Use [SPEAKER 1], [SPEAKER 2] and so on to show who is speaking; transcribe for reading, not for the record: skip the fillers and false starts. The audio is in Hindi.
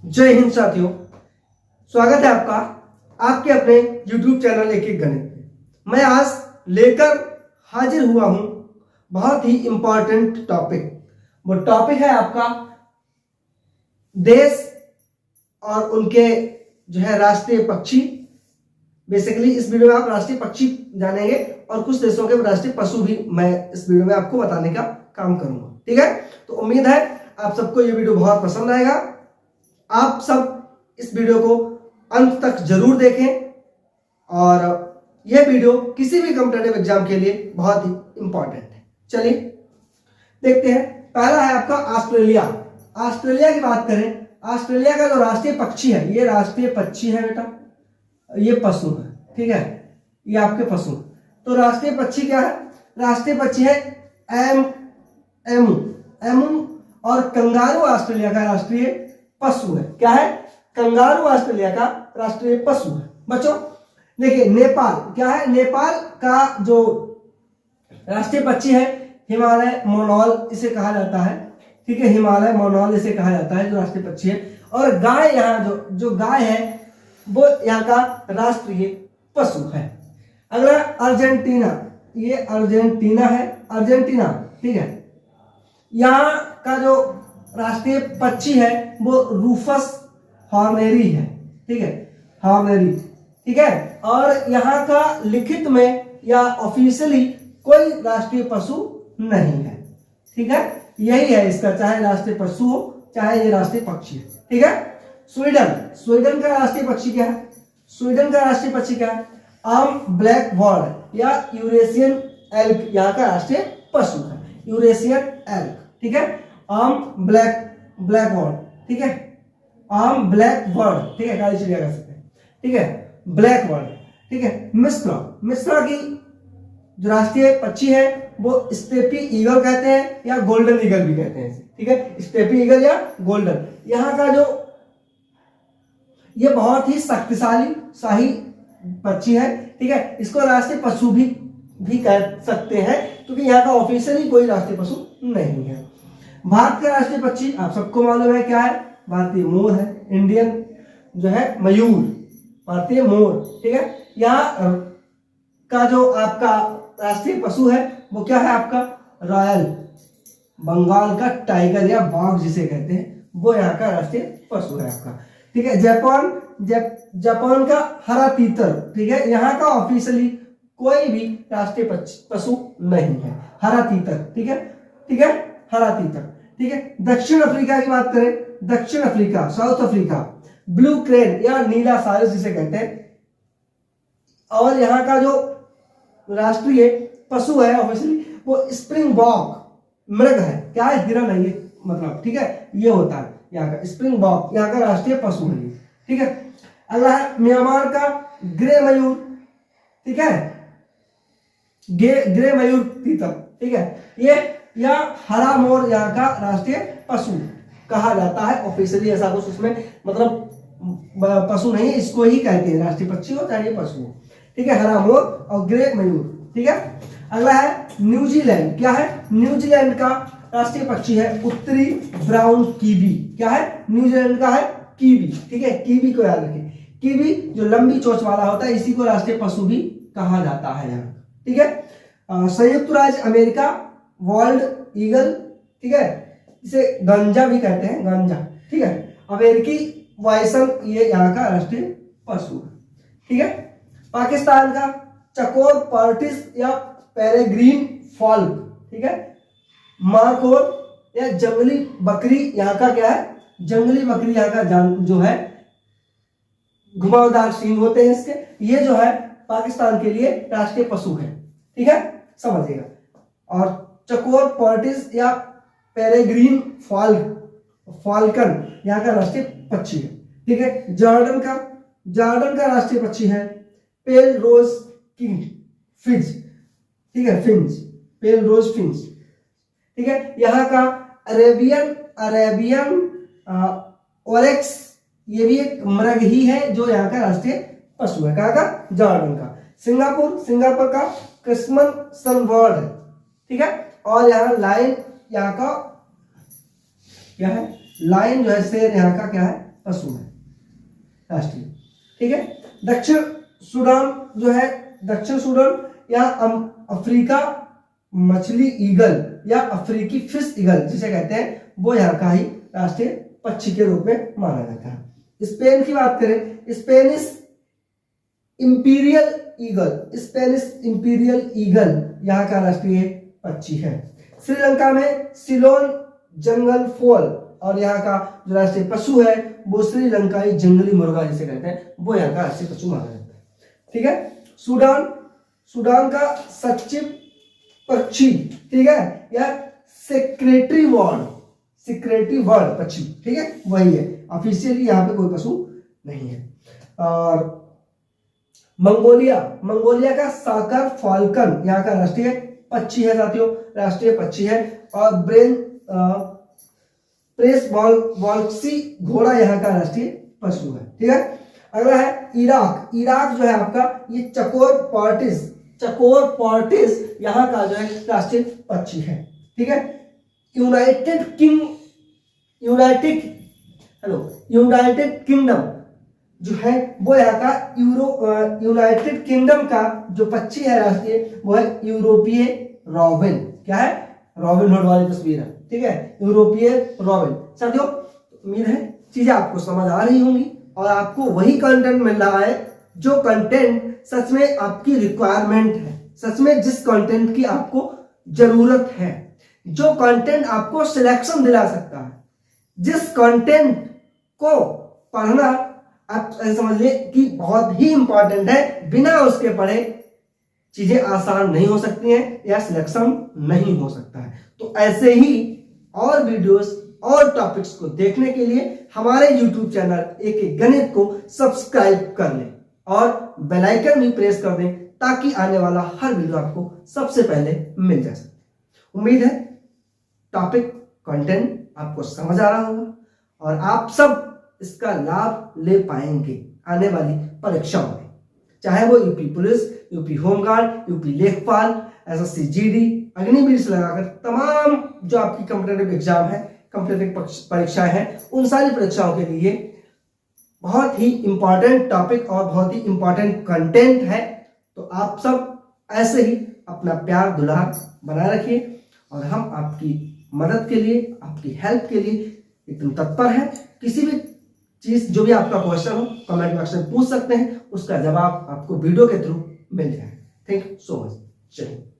[SPEAKER 1] जय हिंद साथियों, स्वागत है आपका आपके अपने YouTube चैनल एक एक गणित में। मैं आज लेकर हाजिर हुआ हूं बहुत ही इंपॉर्टेंट टॉपिक। वो टॉपिक है आपका देश और उनके जो है राष्ट्रीय पक्षी। बेसिकली इस वीडियो में आप राष्ट्रीय पक्षी जानेंगे और कुछ देशों के राष्ट्रीय पशु भी मैं इस वीडियो में आपको बताने का काम करूंगा। ठीक है, तो उम्मीद है आप सबको ये वीडियो बहुत पसंद आएगा। आप सब इस वीडियो को अंत तक जरूर देखें और यह वीडियो किसी भी कॉम्पिटिटिव एग्जाम के लिए बहुत ही इंपॉर्टेंट है। चलिए देखते हैं। पहला है आपका ऑस्ट्रेलिया। ऑस्ट्रेलिया की बात करें, ऑस्ट्रेलिया का जो राष्ट्रीय पक्षी है, ये राष्ट्रीय पक्षी है बेटा, ये पशु है। ठीक है, ये आपके पशु। तो राष्ट्रीय पक्षी क्या है? राष्ट्रीय पक्षी है एमू। और कंगारू ऑस्ट्रेलिया का राष्ट्रीय पशु है। क्या है? कंगारू ऑस्ट्रेलिया का राष्ट्रीय पशु है। बच्चों देखिए, नेपाल क्या है? नेपाल का जो राष्ट्रीय पक्षी है हिमालय मोनोल, इसे कहा जाता है। ठीक है, हिमालय मोनोल इसे कहा जाता है जो राष्ट्रीय पक्षी है। और गाय, यहाँ जो गाय है वो यहाँ का राष्ट्रीय पशु है। अगला अर्जेंटीना, ये अर्जेंटीना है, अर्जेंटीना। ठीक है, यहाँ का जो राष्ट्रीय पक्षी है वो रूफस हॉर्नेरी है। ठीक है, हॉर्नेरी। ठीक है, और यहाँ का लिखित में या ऑफिशियली कोई राष्ट्रीय पशु नहीं है। ठीक है, यही है इसका, चाहे राष्ट्रीय पशु हो चाहे ये राष्ट्रीय पक्षी है। ठीक है, स्वीडन का राष्ट्रीय पक्षी क्या है? स्वीडन का राष्ट्रीय पक्षी क्या है? आर्म ब्लैक बर्ड या यूरेशियन एल्क यहाँ का राष्ट्रीय पशु है, यूरेशियन एल्क। ठीक है, आर्म ब्लैक बर्ड। ठीक है, आर्म ब्लैक बर्ड। ठीक है, काली चिड़िया कह सकते हैं। ठीक है, ब्लैक बर्ड। ठीक है, मिस्र की जो राष्ट्रीय पक्षी है वो स्टेपी ईगल कहते हैं या गोल्डन ईगल भी कहते हैं। ठीक है, स्टेपी ईगल या गोल्डन। यहाँ का जो ये बहुत ही शक्तिशाली शाही पक्षी है। ठीक है, इसको राष्ट्रीय पशु भी कह सकते हैं क्योंकि यहाँ का ऑफिशियली कोई राष्ट्रीय पशु नहीं है। भारत का राष्ट्रीय पक्षी आप सबको मालूम है क्या है? भारतीय मोर है, इंडियन जो है मयूर, भारतीय मोर। ठीक है, यहाँ का जो आपका राष्ट्रीय पशु है वो क्या है? आपका रॉयल बंगाल का टाइगर या बाघ जिसे कहते हैं, वो यहाँ का राष्ट्रीय पशु है आपका। ठीक है, जापान का हरा तीतर। ठीक है, यहाँ का ऑफिशियली कोई भी राष्ट्रीय पशु नहीं है, हरा तीतर। ठीक है, हरा तीतर। ठीक है, दक्षिण अफ्रीका की बात करें, दक्षिण Africa, south Africa, blue crane या नीला सारस जिसे कहते हैं। और यहाँ का जो राष्ट्रीय पशु है ऑफिशियली वो स्प्रिंग बॉक मृग है। क्या है? हिरन है ये, मतलब। ठीक है, ये होता है यहाँ का स्प्रिंग बॉक, यहाँ का राष्ट्रीय पशु है। ठीक है, अगला है म्यांमार का ग्रे मयूर। ठीक है, ग्रे मयूर तीतर। ठीक है, ये या हरा मोर यहाँ का राष्ट्रीय पशु कहा जाता है ऑफिशियली। ऐसा कुछ उसमें मतलब पशु नहीं, इसको ही कहते हैं, राष्ट्रीय पक्षी हो चाहे पशु हो। ठीक है, हरा मोर और ग्रे मयूर। ठीक है, अगला है न्यूजीलैंड। क्या है? न्यूजीलैंड का राष्ट्रीय पक्षी है उत्तरी ब्राउन कीवी। क्या है? न्यूजीलैंड का है कीवी। ठीक है, कीवी को याद रखें, कीवी जो लंबी चोंच वाला होता है, इसी को राष्ट्रीय पशु भी कहा जाता है यहाँ। ठीक है, संयुक्त राज्य अमेरिका वर्ल्ड ईगल। ठीक है, इसे गंजा भी कहते हैं, गंजा। ठीक है, अमेरिकी वाइसन ये यहाँ का राष्ट्रीय पशु है। ठीक है, पाकिस्तान का चकोर पर्टिस या पेरेग्रीन फॉल्क। ठीक है, मार्कोर या जंगली बकरी यहाँ का क्या है? जंगली बकरी यहाँ का जो है घुमावदार सींग होते हैं इसके, ये जो है पाकिस्तान के लिए राष्ट्रीय पशु है। ठीक है, समझिएगा। और चकोर पर्टिस या पेरेग्रीन फाल्कन यहाँ का राष्ट्रीय पक्षी है। ठीक है, जॉर्डन का राष्ट्रीय पक्षी है पेल रोज किंग फिंच। ठीक है, पेल रोज फिंच। ठीक है, यहाँ का अरेबियन ओरेक्स, ये भी एक मृग ही है जो यहाँ का राष्ट्रीय पशु है। कहाँ का? जॉर्डन का। सिंगापुर का क्रिस्मन सनबर्ड है। ठीक है, और यहाँ लाइन यहाँ का क्या है? लाइन जो है शेर यहाँ का क्या है? पशु है राष्ट्रीय। ठीक है। दक्षिण सूडान जो है, दक्षिण सूडान या अफ्रीका मछली ईगल या अफ्रीकी फिश ईगल जिसे कहते हैं, वो यहाँ का ही राष्ट्रीय पक्षी के रूप में माना जाता है। स्पेन की बात करें, Spanish imperial eagle, Spanish imperial eagle यहाँ का राष्ट्रीय पक्षी है। श्रीलंका में सिलोन जंगल फॉल, और यहाँ का जो राष्ट्रीय पशु है वो श्रीलंकाई जंगली मुर्गा जिसे कहते हैं, वो यहाँ का राष्ट्रीय पशु माना जाता है। ठीक है। सूडान, सूडान का सचिव पक्षी, ठीक है, या सेक्रेटरी वर्ड, सेक्रेटरी वर्ड पक्षी, ठीक है, वही है। ऑफिशियली यहाँ पे कोई पशु नहीं है। और मंगोलिया, मंगोलिया का साकर फाल्कन यहाँ का राष्ट्रीय पक्षी है साथियों, राष्ट्रीय पक्षी है। और प्रेस वॉल्क्सी घोड़ा यहाँ का राष्ट्रीय पशु है। ठीक है। अगला है इराक, इराक जो है आपका ये चकोर पार्टिस, चकोर पार्टिस यहाँ का जो है राष्ट्रीय पक्षी है। ठीक है। यूनाइटेड किंगडम जो है वो यहाँ का यूनाइटेड किंगडम का जो पक्षी है राष्ट्रीय, वो है यूरोपीय रॉबिन। क्या है? रॉबिन हुड वाली तस्वीर है। ठीक है, यूरोपीय रॉबिन। साथियों, उम्मीद है चीजें आपको समझ आ रही होंगी और आपको वही कंटेंट मिल रहा है जो कंटेंट सच में आपकी रिक्वायरमेंट है, सच में जिस कंटेंट की आपको जरूरत है, जो कंटेंट आपको सिलेक्शन दिला सकता है, जिस कंटेंट को पढ़ना आप समझिए कि बहुत ही इंपॉर्टेंट है। बिना उसके पढ़े चीजें आसान नहीं हो सकती हैं या सिलेक्शन नहीं हो सकता है। तो ऐसे ही और वीडियोस और टॉपिक्स को देखने के लिए हमारे YouTube चैनल एक गणित को सब्सक्राइब कर लें और बेल आइकन भी प्रेस कर दें ताकि आने वाला हर वीडियो आपको सबसे पहले मिल जा सके। उम्मीद है टॉपिक कंटेंट आपको समझ आ रहा होगा और आप सब इसका लाभ ले पाएंगे आने वाली परीक्षाओं में, चाहे वो UP police, UP home guard, UP लेखपाल, एसएससी जीडी, अग्निवीर से लगाकर तमाम जो आपकी कॉम्पिटिटिव एग्जाम है, कॉम्पिटिटिव परीक्षाएं हैं, उन सारी परीक्षाओं के लिए बहुत ही इंपॉर्टेंट टॉपिक और बहुत ही इंपॉर्टेंट कंटेंट है। तो आप सब ऐसे ही अपना प्यार दुलार बनाए रखिए और हम आपकी मदद के लिए, आपकी हेल्प के लिए एकदम तत्पर है। किसी भी चीज, जो भी आपका क्वेश्चन हो, कमेंट बॉक्स में पूछ सकते हैं, उसका जवाब आपको वीडियो के थ्रू मिल जाए। Thank you so much. जय हिंद।